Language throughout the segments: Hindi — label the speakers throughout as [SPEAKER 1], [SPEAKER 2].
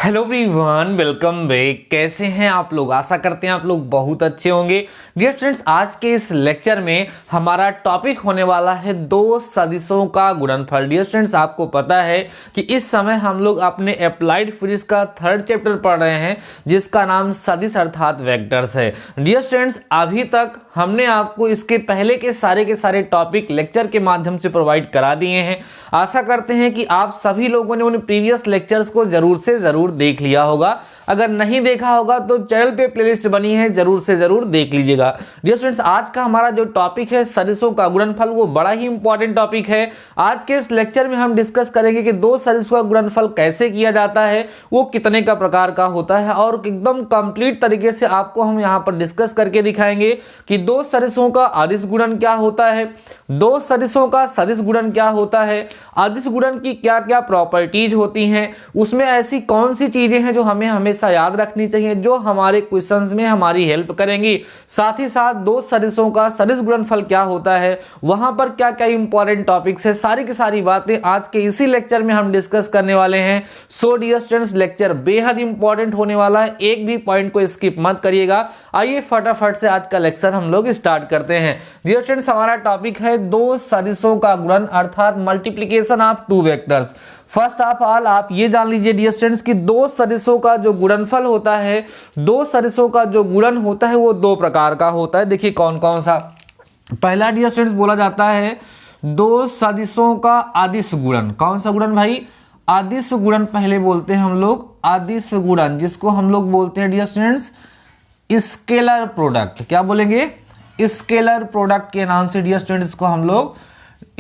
[SPEAKER 1] Hello everyone, welcome back. कैसे हैं आप लोग? आशा करते हैं आप लोग बहुत अच्छे होंगे। डियर स्टूडेंट्स, आज के इस लेक्चर में हमारा टॉपिक होने वाला है दो सदिशों का गुणनफल। डियर स्टूडेंट्स, आपको पता है कि इस समय हम लोग अपने अप्लाइड फिजिक्स का थर्ड चैप्टर पढ़ रहे हैं जिसका नाम सदिश अर्थात वेक्टर्स है। डियर स्टूडेंट्स, अभी तक हमने आपको इसके पहले के सारे टॉपिक लेक्चर के माध्यम से प्रोवाइड करा दिए हैं। आशा करते हैं कि आप सभी लोगों ने उन प्रीवियस लेक्चर्स को जरूर से जरूर देख लिया होगा। अगर नहीं देखा होगा तो चैनल पे प्लेलिस्ट बनी है, जरूर से जरूर देख लीजिएगा। डियर स्टूडेंट्स, आज का हमारा जो टॉपिक है सदिशों का गुणनफल, वो बड़ा ही इंपॉर्टेंट टॉपिक है। आज के इस लेक्चर में हम डिस्कस करेंगे कि दो सदिशों का गुणनफल कैसे किया जाता है, वो कितने का प्रकार का होता है, और एकदम कंप्लीट तरीके से आपको हम यहाँ पर डिस्कस करके दिखाएंगे कि दो सदिशों का अदिश गुणन क्या होता है, दो सदिशों का सदिश गुणन क्या होता है, अदिश गुणन की क्या क्या प्रॉपर्टीज होती हैं, उसमें ऐसी कौन सी चीजें हैं जो हमें हमेशा याद रखनी चाहिए, जो हमारे क्वेश्चंस में हमारी हेल्प करेंगी। साथ ही साथ दो सदिशों का सदिश गुणनफल क्या होता है, वहां पर क्या क्या इंपॉर्टेंट टॉपिक्स है, सारी की सारी बातें आज के इसी लेक्चर में हम डिस्कस करने वाले हैं। सो डियर स्टूडेंट्स, लेक्चर बेहद इंपॉर्टेंट होने वाला है, एक भी पॉइंट को स्किप मत करिएगा। आइए फटाफट से आज का लेक्चर हम लोग स्टार्ट करते हैं। डियर स्टूडेंट्स, हमारा टॉपिक है दो सदिशों का गुणन अर्थात multiplication of two vectors. First of all आप ये जान लीजिए डियर स्टूडेंट्स कि दो सदिशों का जो गुणनफल होता है, दो सदिशों का जो गुणन होता है वो दो प्रकार का होता है। देखिए कौन कौन सा। पहला डियर स्टूडेंट्स बोला जाता है दो सदिशों का अदिश गुणन। कौन सा गुणन भाई? अदिश गुणन पहले बोलते हैं हम लोग, अदिश गुणन, जिसको हम लोग बोलते हैं डियर स्टूडेंट्स स्केलर प्रोडक्ट। क्या बोलेंगे? स्केलर प्रोडक्ट के नाम से डियर स्टूडेंट्स इसको हम लोग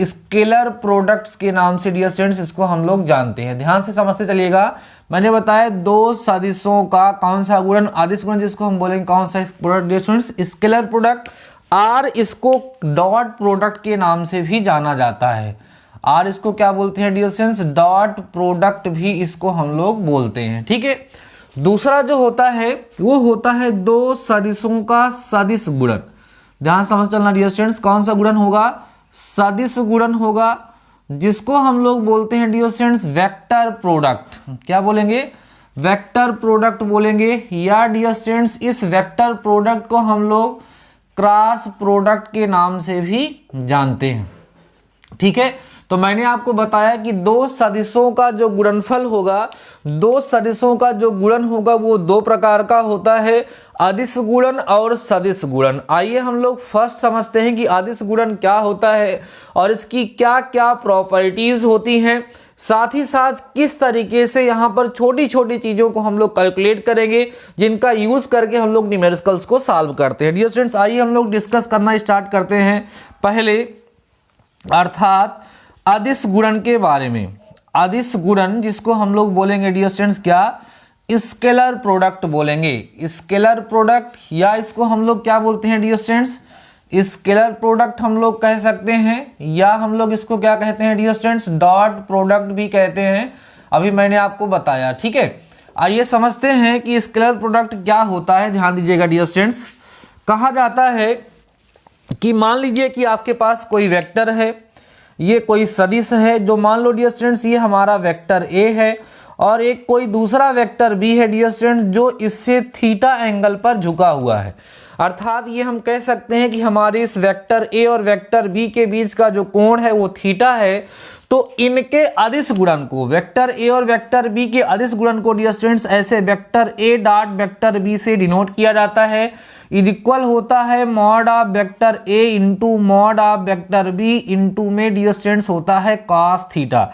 [SPEAKER 1] स्केलर प्रोडक्ट्स के नाम से डियर स्टूडेंट्स इसको हम लोग जानते हैं। ध्यान से समझते चलिएगा। मैंने बताया दो सदिशों का कौन सा गुणन, अदिश गुणन, जिसको हम बोलेंगे कौन सा product dear students? Scalar product. और इसको डॉट प्रोडक्ट के नाम से भी जाना जाता है। और इसको क्या बोलते हैं डियर स्टूडेंट्स? डॉट प्रोडक्ट भी इसको हम लोग बोलते हैं। ठीक है। दूसरा जो होता है वो होता है दो सदिशों का सदिश गुणन। ध्यान समझ चलना डियर स्टूडेंट्स, कौन सा गुणन होगा? सदिश गुणन होगा, जिसको हम लोग बोलते हैं डियर स्टूडेंट्स वेक्टर प्रोडक्ट। क्या बोलेंगे? वेक्टर प्रोडक्ट बोलेंगे। या डियर स्टूडेंट्स इस वेक्टर प्रोडक्ट को हम लोग क्रॉस प्रोडक्ट के नाम से भी जानते हैं। ठीक है। तो मैंने आपको बताया कि दो सदिशों का जो गुणनफल होगा, दो सदिशों का जो गुणन होगा वो दो प्रकार का होता है, अदिश गुणन और सदिश गुणन। आइए हम लोग फर्स्ट समझते हैं कि अदिश गुणन क्या होता है और इसकी क्या क्या प्रॉपर्टीज होती हैं। साथ ही साथ किस तरीके से यहाँ पर छोटी छोटी चीज़ों को हम लोग कैलकुलेट करेंगे, जिनका यूज़ करके हम लोग न्यूमेरिकल्स को सॉल्व करते हैं। डियर स्टूडेंट्स, आइए हम लोग डिस्कस करना स्टार्ट करते हैं पहले अर्थात अदिश गुणन के बारे में। अदिश गुणन जिसको हम लोग बोलेंगे डियर स्टूडेंट्स क्या? स्केलर प्रोडक्ट बोलेंगे। स्केलर प्रोडक्ट, या इसको हम लोग क्या बोलते हैं डियर स्टूडेंट्स? स्केलर प्रोडक्ट हम लोग कह सकते हैं, या हम लोग इसको क्या कहते हैं डियर स्टूडेंट्स? डॉट प्रोडक्ट भी कहते हैं। अभी मैंने आपको बताया। ठीक है। आइए समझते हैं कि स्केलर प्रोडक्ट क्या होता है। ध्यान दीजिएगा डियर स्टूडेंट्स। कहा जाता है कि मान लीजिए कि आपके पास कोई वेक्टर है, ये कोई सदिश है, जो मान लो डियर स्टूडेंट्स ये हमारा वेक्टर ए है, और एक कोई दूसरा वेक्टर बी है डियर स्टूडेंट्स जो इससे थीटा एंगल पर झुका हुआ है। अर्थात ये हम कह सकते हैं कि हमारे इस वेक्टर ए और वेक्टर बी के बीच का जो कोण है वो थीटा है। तो इनके अदिश गुणन को, वेक्टर ए और वेक्टर बी के अदिश गुणन को डियर स्टूडेंट्स ऐसे vector A dot vector B से डिनोट किया जाता है। इक्वल होता है mod of vector A into mod of vector B into में डियर स्टूडेंट्स होता है कॉस थीटा।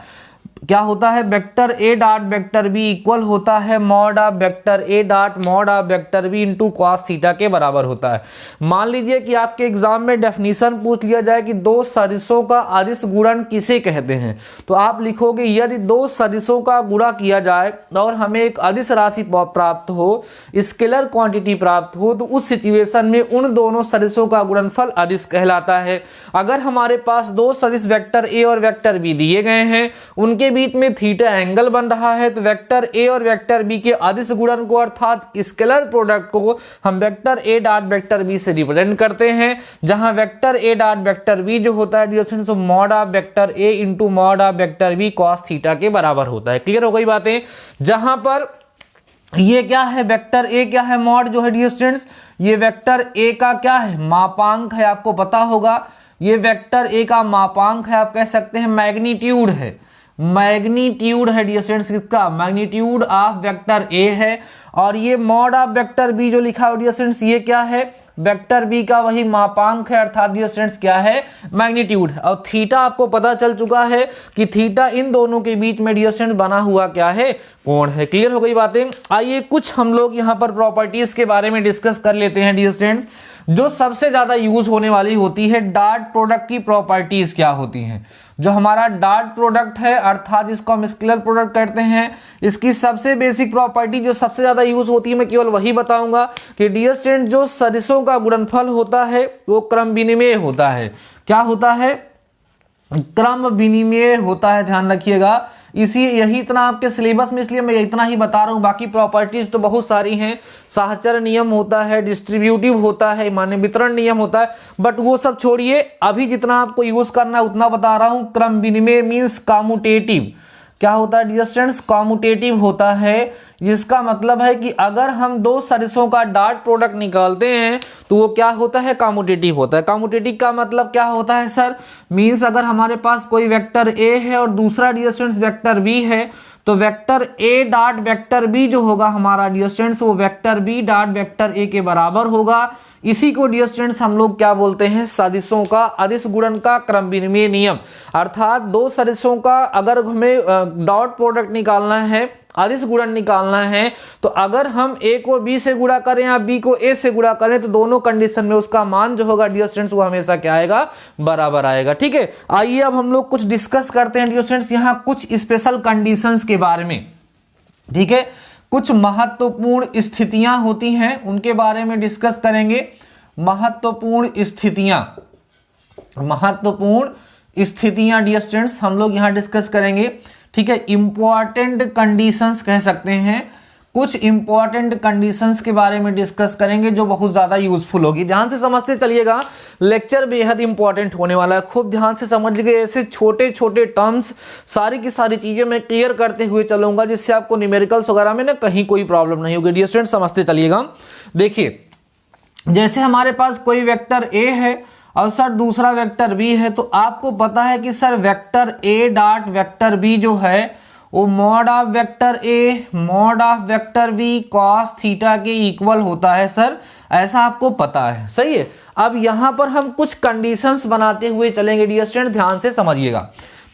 [SPEAKER 1] क्या होता है? Vector A dot vector B equal होता है mod of vector A dot mod of vector B into cos theta के बराबर होता है। मान लीजिए कि आपके एग्जाम में डेफिनेशन पूछ लिया जाए कि दो सदिशों का अदिश गुणन किसे कहते हैं, तो आप लिखोगे यदि दो सदिशों का गुणा किया जाए और हमें एक अदिश राशि प्राप्त हो, स्केलर क्वांटिटी प्राप्त हो, तो उस सिचुएशन में उन दोनों सदिशों का गुणनफल अदिश कहलाता है। अगर हमारे पास दो सदिश वेक्टर ए और वेक्टर बी दिए गए हैं, उनके बीच में थीटा एंगल बन रहा है, तो वेक्टर ए और वेक्टर बी के अदिश गुणन को अर्थात स्केलर प्रोडक्ट को हम vector A dot vector B से रिप्रेजेंट करते हैं, जहां vector A dot vector B जो होता है dear students mod of vector A into mod of vector B cos theta के बराबर होता है। क्लियर हो गई बातें? जहां पर ये क्या है, वेक्टर ए क्या है, मॉड जो है डियर स्टूडेंट्स, ये वेक्टर ए का क्या है, मापांक है, आपको पता होगा। ये वेक्टर ए का मापांक है, आप कह सकते हैं मैग्नीट्यूड है, मैग्नीट्यूड है डियर स्टूडेंट्स, किसका, मैग्नीट्यूड ऑफ वेक्टर ए है। और ये मॉड ऑफ वेक्टर बी जो लिखा है डियर स्टूडेंट्स, ये क्या है, वेक्टर बी का वही मापांक है, अर्थात डियर स्टूडेंट्स क्या है, मैग्नीट्यूड है। और थीटा आपको पता चल चुका है कि थीटा इन दोनों के बीच में डियर स्टूडेंट्स बना हुआ क्या है, कोण है। क्लियर हो गई बातें। आइए कुछ हम लोग यहाँ पर प्रॉपर्टीज के बारे में डिस्कस कर लेते हैं डियर स्टूडेंट्स। जो सबसे ज्यादा यूज होने वाली होती है, डॉट प्रोडक्ट की प्रॉपर्टीज क्या होती हैं। जो हमारा डॉट प्रोडक्ट है, अर्थात इसको हम स्केलर प्रोडक्ट कहते हैं, इसकी सबसे बेसिक प्रॉपर्टी जो सबसे ज्यादा यूज होती है, मैं केवल वही बताऊंगा कि डियर स्टूडेंट जो सदिशों का गुणनफल होता है वो क्रम विनिमेय होता है। क्या होता है, क्रम विनिमेय होता है, ध्यान रखिएगा। इसी यही इतना आपके सिलेबस में, इसलिए मैं इतना ही बता रहा हूं, बाकी प्रॉपर्टीज तो बहुत सारी हैं। साहचर्य नियम होता है, डिस्ट्रीब्यूटिव होता है, मान्य वितरण नियम होता है, बट वो सब छोड़िए, अभी जितना आपको यूज करना है उतना बता रहा हूं। क्रम विनिमेय मीन्स कॉम्यूटेटिव। क्या होता है डियर स्टूडेंट्स, कॉम्यूटेटिव होता है, जिसका मतलब है कि अगर हम दो सदिशों का डॉट प्रोडक्ट निकालते हैं तो वो क्या होता है, कॉम्यूटेटिव होता है। कॉम्यूटेटिव का मतलब क्या होता है सर, मीन्स अगर हमारे पास कोई वेक्टर ए है और दूसरा डियर स्टूडेंट्स वेक्टर बी है, तो vector A dot vector B जो होगा हमारा डियर स्टूडेंट्स, वो vector B dot vector A के बराबर होगा। इसी को डियर स्टूडेंट्स हम लोग क्या बोलते हैं, सदिशों का अदिश गुणन का क्रम विनिमय नियम। अर्थात दो सदिशों का अगर हमें डॉट प्रोडक्ट निकालना है, अदिश गुणन निकालना है, तो अगर हम ए को बी से गुणा करें या बी को ए से गुणा करें, तो दोनों कंडीशन में उसका मान जो होगा डियर स्टूडेंट्स वो हमेशा क्या आएगा, बराबर आएगा। ठीक है, आइए अब हम लोग कुछ डिस्कस करते हैं डियर स्टूडेंट्स यहाँ कुछ स्पेशल कंडीशंस के बारे में। ठीक है, कुछ महत्वपूर्ण स्थितियां होती हैं, उनके बारे में डिस्कस करेंगे। महत्वपूर्ण स्थितियां, महत्वपूर्ण स्थितियां डियर स्टूडेंट्स हम लोग यहां डिस्कस करेंगे। ठीक है, इंपॉर्टेंट कंडीशंस कह सकते हैं, कुछ इंपॉर्टेंट कंडीशंस के बारे में डिस्कस करेंगे जो बहुत ज्यादा यूजफुल होगी। ध्यान से समझते चलिएगा, लेक्चर बेहद इंपॉर्टेंट होने वाला है। खूब ध्यान से समझिए, ऐसे छोटे छोटे टर्म्स सारी की सारी चीजें मैं क्लियर करते हुए चलूंगा, जिससे आपको न्यूमेरिकल्स वगैरह में ना कहीं कोई प्रॉब्लम नहीं होगी। डियर स्टूडेंट्स समझते चलिएगा। देखिए, जैसे हमारे पास कोई वेक्टर ए है और सर दूसरा वेक्टर बी है, तो आपको पता है कि sir vector A dot vector B जो है वो mod of vector A mod of vector B cos theta के इक्वल होता है सर, ऐसा आपको पता है। सही है, अब यहां पर हम कुछ कंडीशंस बनाते हुए चलेंगे डियर स्टूडेंट, ध्यान से समझिएगा।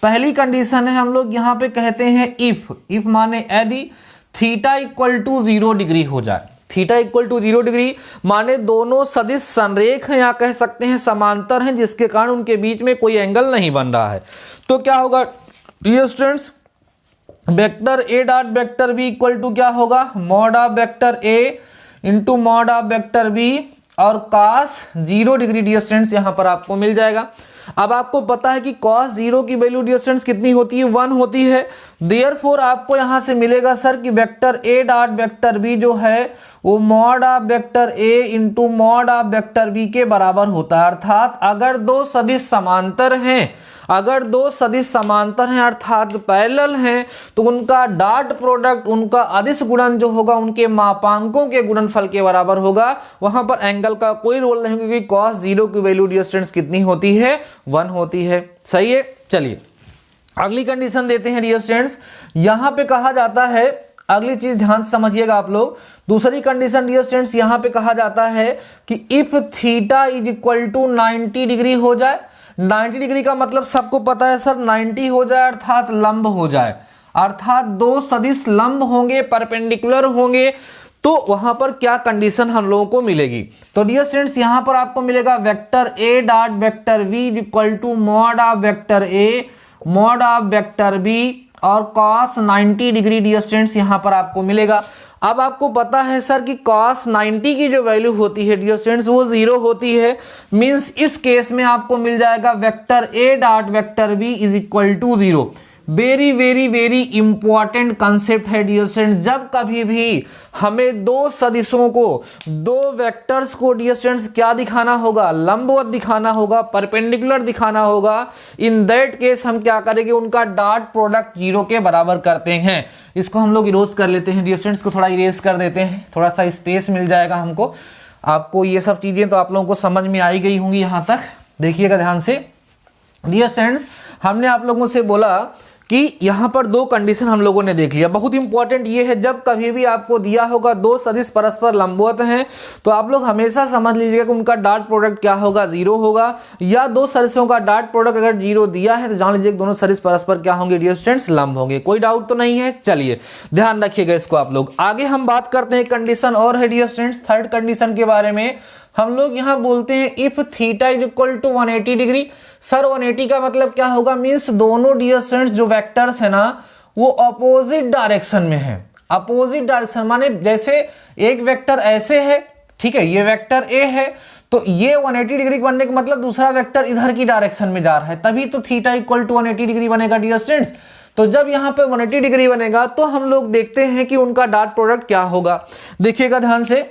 [SPEAKER 1] पहली कंडीशन है, हम लोग यहां पे कहते हैं इफ माने यदि थीटा इक्वल टू 0 डिग्री हो जाए। थीटा इक्वल टू 0 डिग्री माने दोनों सदिश संरेख हैं, या कह सकते हैं समांतर हैं, जिसके कारण उनके बीच में कोई एंगल नहीं बन रहा है। तो क्या होगा dear students, vector A dot vector B equal to क्या होगा, mod of vector A into mod of vector B और cos 0 डिग्री डियर स्टूडेंट्स यहां पर आपको मिल जाएगा। अब आपको पता है कि cos 0 की वैल्यू डियर स्टूडेंट्स कितनी होती है, 1 होती है। देयरफॉर आपको यहां से मिलेगा सर कि vector A dot vector B जो है वो mod of vector A into mod of vector B के बराबर होता है। अर्थात अगर दो सदिश समांतर हैं, अगर दो सदिश समांतर हैं अर्थात पैरेलल हैं, तो उनका डॉट प्रोडक्ट, उनका अदिश गुणन जो होगा उनके मापांकों के गुणनफल के बराबर होगा। वहां पर एंगल का कोई रोल नहीं, क्योंकि cos 0 की वैल्यू डियर स्टूडेंट्स कितनी होती है, 1 होती है। सही है, चलिए अगली कंडीशन देते हैं डियर स्टूडेंट्स। यहां पे कहा जाता है, अगली चीज ध्यान से समझिएगा आप लोग, दूसरी कंडीशन डियर स्टूडेंट्स यहां पे कहा जाता है कि if theta is equal to 90 degree हो जाए। 90 डिग्री का मतलब सबको पता है सर, 90 हो जाए अर्थात लंब हो जाए, अर्थात दो सदिश लंब होंगे, परपेंडिकुलर होंगे, तो वहां पर क्या कंडीशन हम लोगों को मिलेगी। तो डियर स्टूडेंट्स यहां पर आपको मिलेगा vector A dot vector B equal to mod of vector A mod of vector B और cos 90 डिग्री डियर स्टूडेंट्स यहां पर आपको मिलेगा। अब आपको पता है सर कि cos 90 की जो वैल्यू होती है डियर स्टूडेंट्स वो 0 होती है। मींस इस केस में आपको मिल जाएगा vector a dot vector b is equal to 0। Very very very important concept है डियर स्टूडेंट। जब कभी भी हमें दो सदिशों को, दो वेक्टर्स को डियर स्टूडेंट्स क्या दिखाना होगा, लंबवत दिखाना होगा, परपेंडिकुलर दिखाना होगा, इन दैट केस हम क्या करेंगे, उनका डॉट प्रोडक्ट 0 के बराबर करते हैं। इसको हम लोग इरेज कर लेते हैं डियर स्टूडेंट्स, को थोड़ा इरेज कर देते हैं, थोड़ा सा स्पेस मिल जाएगा हमको। आपको ये सब चीजें तो आप लोगों को समझ में आई गई होंगी यहां तक। देखिएगा ध्यान से डियर स्टूडेंट्स, हमने आप लोगों से बोला कि यहां पर दो कंडीशन हम लोगों ने देख लिया। बहुत इंपॉर्टेंट ये है, जब कभी भी आपको दिया होगा दो सदिश परस्पर लंबवत हैं तो आप लोग हमेशा समझ लीजिएगा कि उनका डॉट प्रोडक्ट क्या होगा, 0 होगा। या दो सदिशों का डॉट प्रोडक्ट अगर 0 दिया है तो जान लीजिए दोनों सदिश परस्पर क्या होंगे डियर स्टूडेंट्स, लंब होंगे। कोई डाउट तो नहीं है। चलिए ध्यान रखिएगा इसको आप लोग। आगे हम बात करते हैं कंडीशन और है डियर स्टूडेंट्स, थर्ड कंडीशन के बारे में। हम लोग यहां बोलते हैं if theta is equal to 180 degree. Sir 180 का मतलब क्या होगा, मींस दोनों डियर स्टूडेंट्स जो वेक्टर्स है ना वो अपोजिट डायरेक्शन में है। अपोजिट डायरेक्शन माने जैसे एक वेक्टर ऐसे है, ठीक है, ये वेक्टर ए है, तो ये 180 डिग्री बनने का मतलब दूसरा वेक्टर इधर की डायरेक्शन में जा रहा है, तभी तो थीटा इक्वल टू 180 डिग्री बनेगा डियर स्टूडेंट्स। तो जब यहां पे 180 डिग्री बनेगा तो हम लोग देखते हैं कि उनका डॉट प्रोडक्ट क्या होगा। देखिएगा ध्यान से,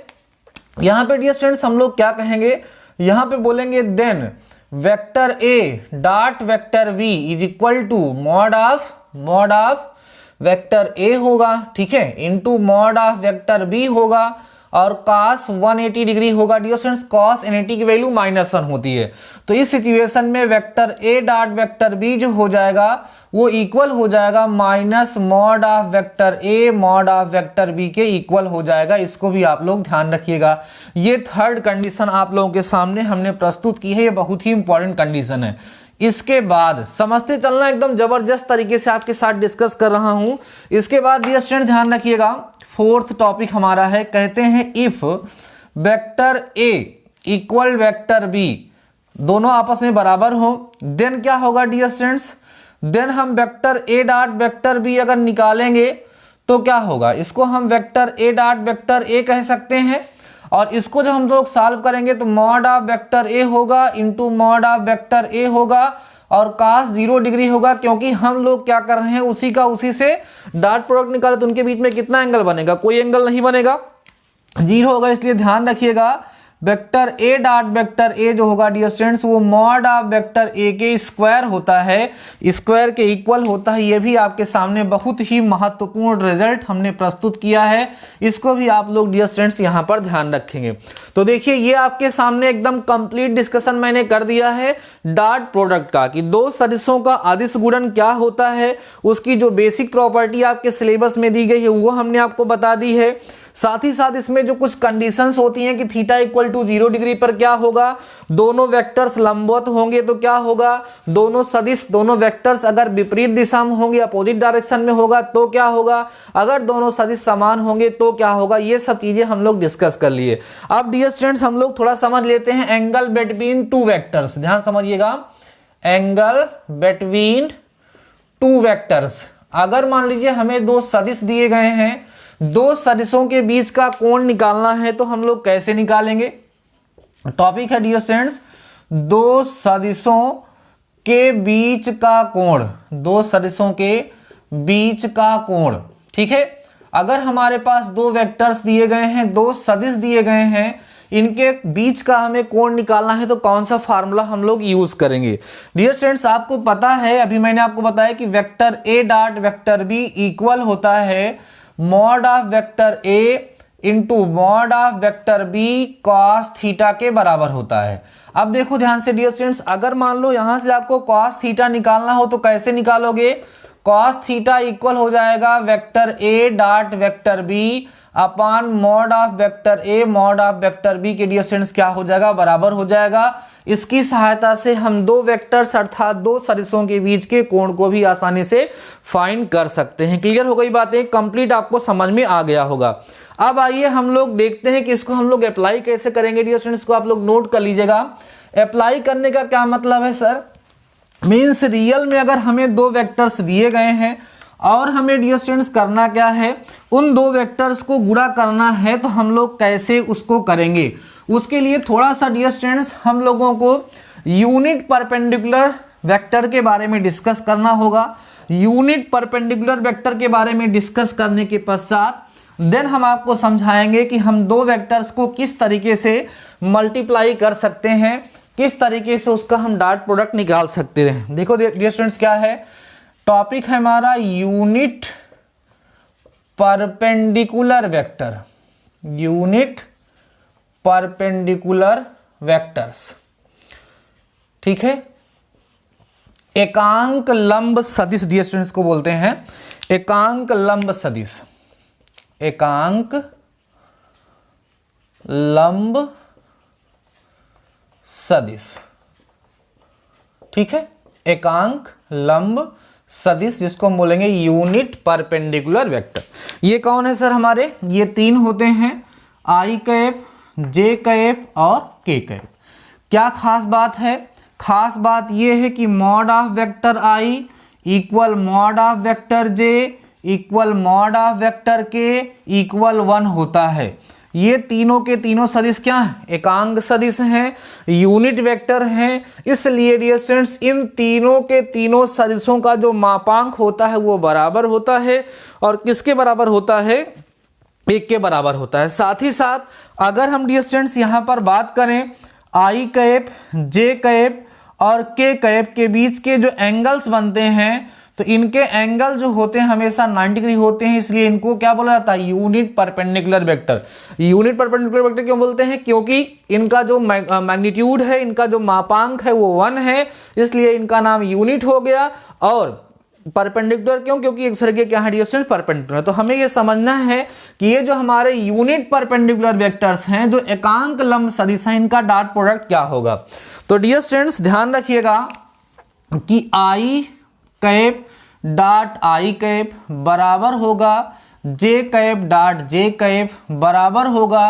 [SPEAKER 1] यहां पे डियर स्टूडेंट्स हम लोग क्या कहेंगे, यहां पे बोलेंगे then vector A dot vector B is equal to mod of vector A होगा, ठीक है, into mod of vector B होगा और cos 180 डिग्री होगा डियर स्टूडेंट्स। cos 180 की वैल्यू -1 होती है, तो इस सिचुएशन में vector A dot vector B जो हो जाएगा वो इक्वल हो जाएगा minus mod of vector A mod of vector B के इक्वल हो जाएगा। इसको भी आप लोग ध्यान रखिएगा। ये थर्ड कंडीशन आप लोगों के सामने हमने प्रस्तुत की है, ये बहुत ही इंपॉर्टेंट कंडीशन है। इसके बाद समझते चलना, एकदम जबरदस्त तरीके से आपके साथ डिस्कस कर रहा हूं। इसके बाद डियर स्टूडेंट ध्यान रखिएगा, फोर्थ टॉपिक हमारा है, कहते हैं if vector A equal vector B दोनों आपस में बराबर हो, देन क्या होगा डियर स्टूडेंट्स, देन हम vector A dot vector B अगर निकालेंगे तो क्या होगा, इसको हम vector A dot vector A कह सकते हैं। और इसको जब हम लोग सॉल्व करेंगे तो मॉड ऑफ वेक्टर ए होगा into mod of vector A होगा और cos 0 डिग्री होगा, क्योंकि हम लोग क्या कर रहे हैं उसी का उसी से डॉट प्रोडक्ट निकाले तो उनके बीच में कितना एंगल बनेगा, कोई एंगल नहीं बनेगा, 0 होगा। इसलिए ध्यान रखिएगा वेक्टर ए डॉट वेक्टर ए जो होगा डियर स्टूडेंट्स वो मॉड ऑफ वेक्टर ए के स्क्वायर होता है, स्क्वायर के इक्वल होता है। ये भी आपके सामने बहुत ही महत्वपूर्ण रिजल्ट हमने प्रस्तुत किया है, इसको भी आप लोग डियर स्टूडेंट्स यहाँ पर ध्यान रखेंगे। तो देखिए ये आपके सामने एकदम कंप्लीट डिस्कशन मैंने कर दिया है डॉट प्रोडक्ट का, कि दो सदिशों का अदिश गुणन क्या होता है, उसकी जो बेसिक प्रॉपर्टी आपके सिलेबस में दी गई है वो हमने आपको बता दी है। साथ ही साथ इसमें जो कुछ कंडीशंस होती हैं कि थीटा इक्वल टू 0 डिग्री पर क्या होगा, दोनों वेक्टर्स लंबवत होंगे तो क्या होगा, दोनों सदिश दोनों वेक्टर्स अगर विपरीत दिशा में होंगे अपोजिट डायरेक्शन में होगा तो क्या होगा, अगर दोनों सदिश समान होंगे तो क्या होगा, ये सब चीजें हम लोग डिस्कस कर लिए। अब डियर स्टूडेंट्स हम लोग थोड़ा समझ लेते हैं एंगल बिटवीन टू वेक्टर्स। ध्यान समझिएगा, एंगल बिटवीन टू वेक्टर्स। अगर मान लीजिए हमें दो सदिश दिए गए हैं, दो सदिशों के बीच का कोण निकालना है तो हम लोग कैसे निकालेंगे। टॉपिक है डियर स्टूडेंट्स दो सदिशों के बीच का कोण, दो सदिशों के बीच का कोण, ठीक है। अगर हमारे पास दो वेक्टर्स दिए गए हैं, दो सदिश दिए गए हैं, इनके बीच का हमें कोण निकालना है तो कौन सा फार्मूला हम लोग यूज करेंगे। डियर स्टूडेंट्स आपको पता है, अभी मैंने आपको बताया कि vector A dot vector B equal होता है mod of vector A into mod of vector B cos theta के बराबर होता है। अब देखो ध्यान से डियर स्टूडेंट्स, अगर मान लो यहां से आपको कॉस थीटा निकालना हो तो कैसे निकालोगे, कॉस थीटा इक्वल हो जाएगा vector A dot vector B upon mod of vector A mod of vector B के डियर स्टूडेंट्स क्या हो जाएगा, बराबर हो जाएगा। इसकी सहायता से हम दो वेक्टर्स अर्थात दो सदिशों के बीच के कोण को भी आसानी से फाइंड कर सकते हैं। क्लियर हो गई बातें, कंप्लीट आपको समझ में आ गया होगा। अब आइए हम लोग देखते हैं कि इसको हम लोग अप्लाई कैसे करेंगे। डियर स्टूडेंट्स को आप लोग नोट कर लीजिएगा, अप्लाई करने का क्या मतलब है सर, मीन्स रियल में अगर हमें दो वेक्टर्स दिए गए हैं और हमें डियर स्टूडेंट्स करना क्या है, उन दो वेक्टर्स को गुणा करना है तो हम लोग कैसे उसको करेंगे। उसके लिए थोड़ा सा डियर स्टूडेंट्स हम लोगों को यूनिट परपेंडिकुलर वेक्टर के बारे में डिस्कस करना होगा। यूनिट परपेंडिकुलर वेक्टर के बारे में डिस्कस करने के पश्चात देन हम आपको समझाएंगे कि हम दो वेक्टर्स को किस तरीके से मल्टीप्लाई कर सकते हैं, किस तरीके से उसका हम डॉट प्रोडक्ट निकाल सकते हैं। देखो डियर स्टूडेंट्स, क्या है टॉपिक है हमारा, unit perpendicular vector, unit perpendicular vectors, ठीक है। एकांक लंब सदिश डियर स्टूडेंट्स को बोलते हैं, एकांक लंब सदिश, एकांक लंब सदिश, ठीक है। एकांक लंब सदिश जिसको हम बोलेंगे यूनिट परपेंडिकुलर वेक्टर। ये कौन है सर हमारे, ये तीन होते हैं, आई कैप, जे कैप और के कैप। क्या खास बात है, खास बात ये है कि mod of vector I equal mod of vector J equal mod of vector के इक्वल 1 होता है। ये तीनों के तीनों सदिश क्या हैं, एकांक सदिश हैं, यूनिट वेक्टर हैं। इसलिए डियर स्टूडेंट्स इन तीनों के तीनों सदिशों का जो मापांक होता है वो बराबर होता है, और किसके बराबर होता है, 1 के बराबर होता है। साथ ही साथ अगर हम डियर स्टूडेंट्स यहाँ पर बात करें आई कैप, जे कैप और के कैप के बीच के जो एंगल्स बनते हैं, तो इनके एंगल जो होते हैं हमेशा 90 डिग्री होते हैं, इसलिए इनको क्या बोला जाता है, unit perpendicular vector. Unit perpendicular vector क्यों बोलते हैं, क्योंकि इनका जो मैग्नीट्यूड है, इनका जो मापांक है वो 1 है, इसलिए इनका नाम यूनिट हो गया। और परपेंडिकुलर क्यों, क्योंकि एक दूसरे के क्या है डियर स्टूडेंट्स, परपेंडिकुलर। तो हमें ये समझना है कि ये जो हमारे यूनिट परपेंडिकुलर वेक्टर्स हैं, जो एकांक लंब सदिश हैं, इनका डॉट प्रोडक्ट क्या होगा। तो डियर स्टूडेंट्स ध्यान रखिएगा कि I cap dot I cap बराबर होगा जे कैप डॉट जे कैप बराबर होगा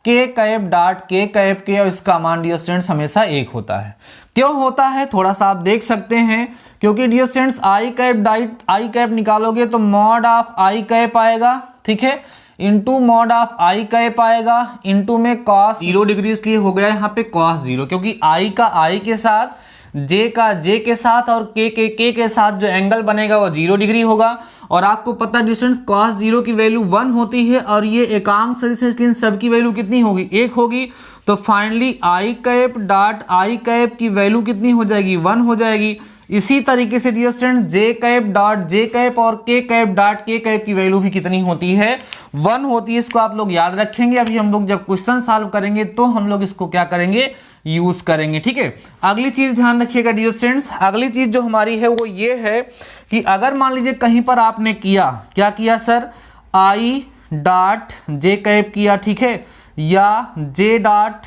[SPEAKER 1] के कैप डॉट के कैप के, और इसका मान डियर स्टूडेंट्स हमेशा 1 होता है। क्यों होता है थोड़ा सा आप देख सकते हैं, क्योंकि dear students I cap dot I cap निकालोगे तो मॉड ऑफ आई कैप आएगा, ठीक है, into mod of I cap आएगा, इंटू में कॉस 0 डिग्री, इसलिए हो गया यहाँ पे कॉस 0, क्योंकि आई का आई के साथ, जे का जे के साथ और के के साथ जो एंगल बनेगा वो 0 डिग्री होगा। और आपको पता है डिस्टेंस कॉस 0 की वैल्यू 1 होती है, और ये एकांक सदिश है, इसलिए सब की वैल्यू कितनी होगी, 1 होगी। तो finally I cap dot I cap की वैल्यू कितनी हो जाएगी, 1 हो जाएगी। इसी तरीके से डियर स्टूडेंट जे कैप डॉट जे कैप और के कैप डॉट के कैप की वैल्यू भी कितनी होती है, 1 होती है। इसको आप लोग याद रखेंगे, अभी हम लोग जब क्वेश्चन सॉल्व करेंगे तो हम लोग इसको क्या करेंगे, यूज करेंगे, ठीक है। अगली चीज ध्यान रखिएगा डियर स्टूडेंट्स, अगली चीज जो हमारी है वो ये है कि अगर मान लीजिए कहीं पर आपने किया, क्या किया sir, I dot J cap किया, ठीक है, या जे डॉट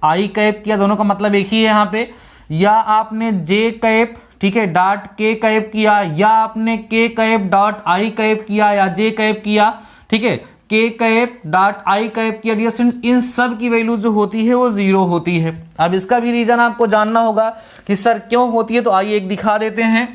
[SPEAKER 1] आई कैप किया, दोनों का मतलब एक ही है यहाँ पे, या आपने जे कैप, ठीक है, डॉट के कैप किया, या आपने के कैप डॉट आई कैप किया, या जे कैप किया, ठीक है, के कैप डॉट आई कैप किया, डियर स्टूडेंट्स इन सब की वैल्यू जो होती है वो 0 होती है। अब इसका भी रीजन आपको जानना होगा कि सर क्यों होती है, तो आइए एक दिखा देते हैं।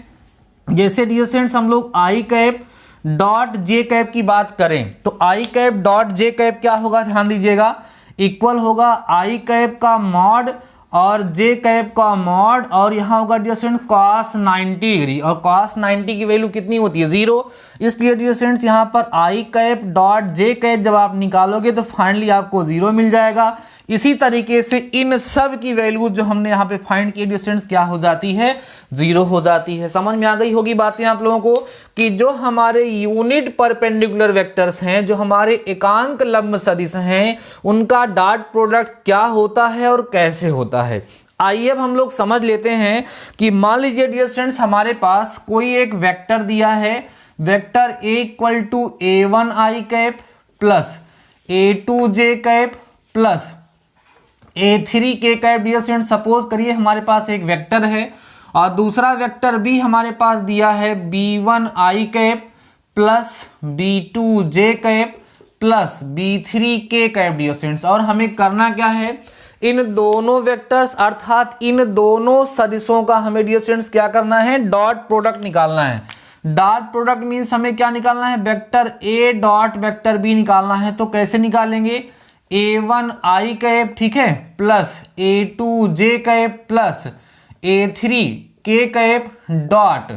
[SPEAKER 1] जैसे डियर स्टूडेंट्स हम लोग आई कैप डॉट जे कैप की बात करें, तो आई कैप डॉट जे कैप क्या होगा, ध्यान दीजिएगा, इक्वल होगा आई कैप का मॉड और जे कैप का मॉड, और यहाँ होगा डियर स्टूडेंट कॉस 90 डिग्री, और कॉस 90 की वैल्यू कितनी होती है, 0। इसलिए डियर स्टूडेंट्स यहाँ पर आई कैप डॉट जे कैप जब आप निकालोगे तो फाइनली आपको 0 मिल जाएगा। इसी तरीके से इन सब की वैल्यू जो हमने यहाँ पे फाइंड की डियर स्टूडेंट्स क्या हो जाती है, 0 हो जाती है। समझ में आ गई होगी बातें आप लोगों को कि जो हमारे यूनिट परपेंडिकुलर वेक्टर्स हैं, जो हमारे एकांक लंब सदिश हैं, उनका डॉट प्रोडक्ट क्या होता है और कैसे होता है। आइए अब हम लोग समझ लेते हैं कि मान लीजिए डियर स्टूडेंट्स हमारे पास कोई एक वेक्टर दिया है, vector A equal to a1 I cap plus a2 J cap plus a3 K cap. Dear student suppose करिए हमारे पास एक वेक्टर है और दूसरा वेक्टर भी हमारे पास दिया है b1 आई कैप प्लस b2 जे कैप प्लस b3 के कैप। डियर स्टूडेंट्स और हमें करना क्या है, इन दोनों वेक्टर्स अर्थात इन दोनों सदिशों का हमें डियर स्टूडेंट्स क्या करना है, डॉट प्रोडक्ट निकालना है। डॉट प्रोडक्ट मीन्स हमें क्या निकालना है, vector A dot vector B निकालना है। तो कैसे निकालेंगे, a1 आई कैप, ठीक है, plus a2 J cap plus a3 K cap dot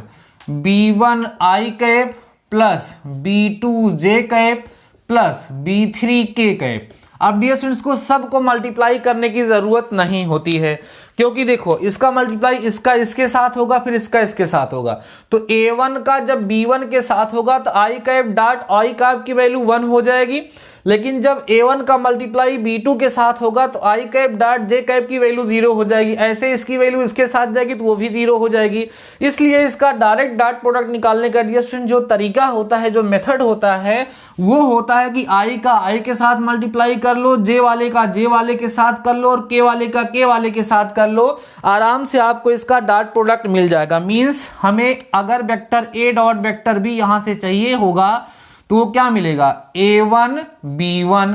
[SPEAKER 1] B1 I cap plus B2 J cap plus B3 K cap. अब डियर स्टूडेंट्स को सबको मल्टीप्लाई करने की जरूरत नहीं होती है, क्योंकि देखो इसका मल्टीप्लाई इसका इसके साथ होगा, फिर इसका इसके साथ होगा। तो A1 का जब B1 के साथ होगा तो I cap dot I cap की वैल्यू 1 हो जाएगी, लेकिन जब A1 का मल्टीप्लाई B2 के साथ होगा तो I cap dot J cap की वैल्यू 0 हो जाएगी। ऐसे इसकी वैल्यू इसके साथ जाएगी तो वो भी 0 हो जाएगी। इसलिए इसका डायरेक्ट डॉट प्रोडक्ट निकालने का डियर स्टूडेंट जो तरीका होता है, जो मेथड होता है, वो होता है कि I का I के साथ मल्टीप्लाई कर लो, J वाले का J वाले के साथ कर लो और K वाले का K वाले के साथ कर लो। आराम से आपको इसका डॉट प्रोडक्ट मिल जाएगा। मीन्स हमें अगर vector A dot vector B यहां से चाहिए होगा तो क्या मिलेगा, A1 B1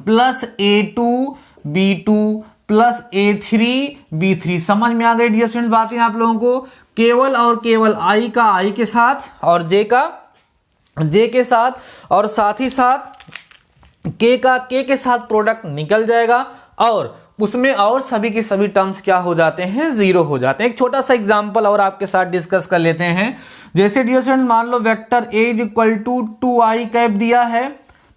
[SPEAKER 1] plus A2 B2 plus A3 B3। समझ में आ गई डियर स्टूडेंट्स बातें आप लोगों को? केवल और केवल I का I के साथ और J का J के साथ और साथ ही साथ K का K के साथ प्रोडक्ट निकल जाएगा और उसमें और सभी के सभी टर्म्स क्या हो जाते हैं, 0 हो जाते हैं। एक छोटा सा एग्जांपल और आपके साथ डिस्कस कर लेते हैं। जैसे डियर स्टूडेंट्स मान लो vector A is equal to 2I cap दिया है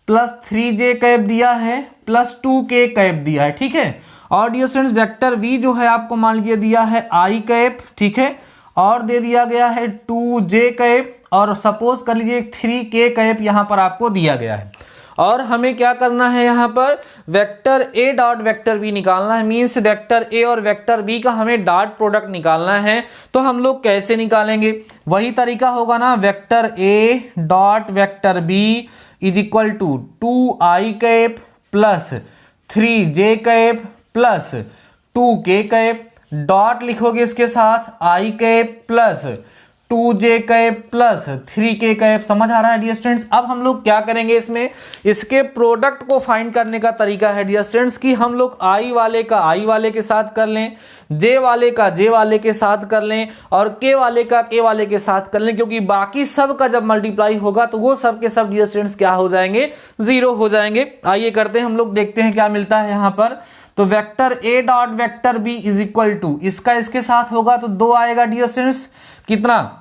[SPEAKER 1] प्लस 3J कैप दिया है प्लस 2K कैप दिया है, ठीक है। और डियर स्टूडेंट्स वेक्टर V जो है आपको मान लीजिए दिया है I कैप, ठीक है, और दे दिया गया है 2J कैप और सपोज कर लीजिए 3K कैप यहां पर आपको दिया गया है। और हमें क्या करना है, यहाँ पर vector A dot vector B निकालना है। मीन्स वेक्टर A और वेक्टर B का हमें डॉट प्रोडक्ट निकालना है। तो हम लोग कैसे निकालेंगे, वही तरीका होगा ना, vector A dot vector B is equal to 2I cap plus 3J cap plus 2K cap, dot लिखोगे इसके साथ I cap plus 2J cap plus 3K cap. समझ आ रहा है डियर स्टूडेंट्स? अब हम लोग क्या करेंगे, इसमें इसके प्रोडक्ट को फाइंड करने का तरीका है डियर स्टूडेंट्स कि हम लोग I वाले का I वाले के साथ कर लें, J वाले का J वाले के साथ कर लें और K वाले का K वाले के साथ कर लें, क्योंकि बाकी सब का जब मल्टीप्लाई होगा तो वो सब के सब डियर स्टूडेंट्स क्या हो जाएंगे, 0 हो जाएंगे। आइए करते हैं हम लोग, देखते हैं क्या मिलता है यहाँ पर। तो vector A dot vector B is equal to इसका इसके साथ होगा तो 2 आएगा डियर स्टूडेंट्स, कितना,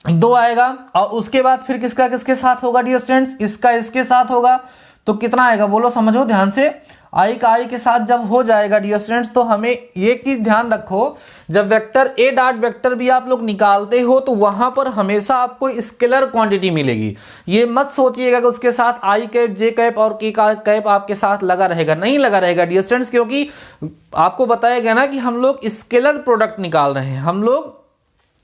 [SPEAKER 1] 2 आएगा। और उसके बाद फिर किसका किसके साथ होगा डियर स्टूडेंट्स, इसका इसके साथ होगा तो कितना आएगा, बोलो, समझो ध्यान से। I का I के साथ जब हो जाएगा डियर स्टूडेंट्स तो हमें एक चीज ध्यान रखो, जब vector A dot vector B आप लोग निकालते हो तो वहां पर हमेशा आपको स्केलर क्वांटिटी मिलेगी। ये मत सोचिएगा कि उसके साथ I कैप J कैप और K का कैप आपके साथ लगा रहेगा, नहीं लगा रहेगा डियर स्टूडेंट्स, क्योंकि आपको बताया गया ना कि हम लोग स्केलर प्रोडक्ट निकाल रहे हैं, हम लोग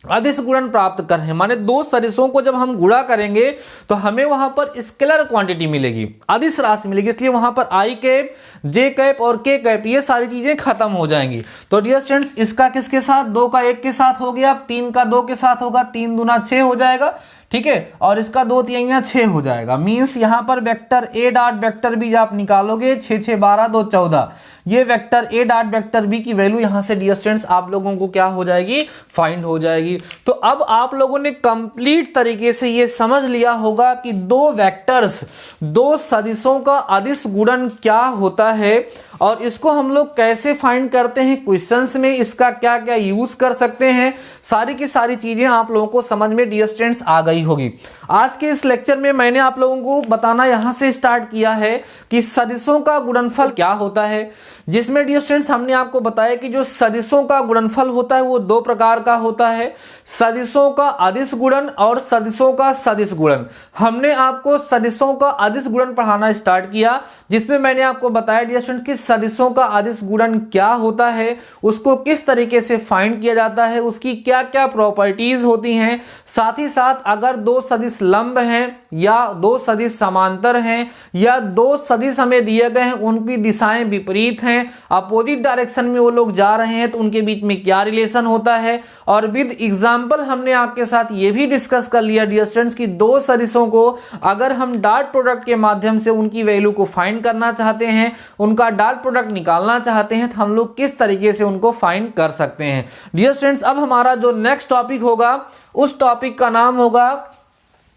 [SPEAKER 1] अदिश गुणन प्राप्त कर रहे हैं। माने दो सदिशों को जब हम गुणा करेंगे तो हमें वहां पर स्केलर क्वांटिटी मिलेगी, अदिश राशि मिलेगी, इसलिए वहां पर I कैप J कैप और K कैप ये सारी चीजें खत्म हो जाएंगी। तो डियर स्टूडेंट्स इसका किसके साथ, 2 का 1 के साथ हो गया, 3 का 2 के साथ होगा, 3 दूना 6 हो जाएगा, ठीक है, और इसका 2 3 6 हो जाएगा। मीन्स यहां पर vector A dot vector B आप निकालोगे 6 6 12 2 14, ये vector A dot vector B की वैल्यू यहां से डियर स्टूडेंट्स आप लोगों को क्या हो जाएगी, फाइंड हो जाएगी। तो अब आप लोगों ने कंप्लीट तरीके से ये समझ लिया होगा कि दो वेक्टर्स, दो सदिशों का अदिश गुणन क्या होता है और इसको हम लोग कैसे फाइंड करते हैं क्वेश्चंस में, इसका क्या क्या यूज कर सकते हैं, सारी की सारी चीजें आप लोगों को समझ में डियर स्टूडेंट्स आ गई होगी। आज के इस लेक्चर में मैंने आप लोगों को बताना यहां से स्टार्ट किया है कि सदिशों का गुणनफल क्या होता है, जिसमें डियर स्टूडेंट्स हमने आपको बताया कि जो सदिशों का गुणनफल होता है वो 2 प्रकार का होता है, सदिशों का अदिश गुणन और सदिशों का सदिश गुणन। हमने आपको सदिशों का अदिश गुणन पढ़ाना स्टार्ट किया, जिसमें मैंने आपको बताया डियर स्टूडेंट्स कि सदिशों का अदिश गुणन क्या होता है, उसको किस तरीके से फाइंड किया जाता है, उसकी क्या क्या प्रॉपर्टीज होती हैं, साथ ही साथ अगर 2 सदिश लंब हैं या 2 सदिश समांतर हैं या 2 सदिश हमें दिए गए हैं उनकी दिशाएं विपरीत हैं, अपोजिट डायरेक्शन में वो लोग जा रहे हैं, तो उनके बीच में क्या रिलेशन होता है। और विद एग्जांपल हमने आपके साथ ये भी डिस्कस कर लिया डियर स्टूडेंट्स कि 2 सदिशों को अगर हम डॉट प्रोडक्ट के माध्यम से उनकी वैल्यू को फाइंड करना चाहते हैं, उनका डॉट प्रोडक्ट निकालना चाहते हैं, तो हम लोग किस तरीके से उनको फाइंड कर सकते हैं। डियर स्टूडेंट्स अब हमारा जो नेक्स्ट टॉपिक होगा उस टॉपिक का नाम होगा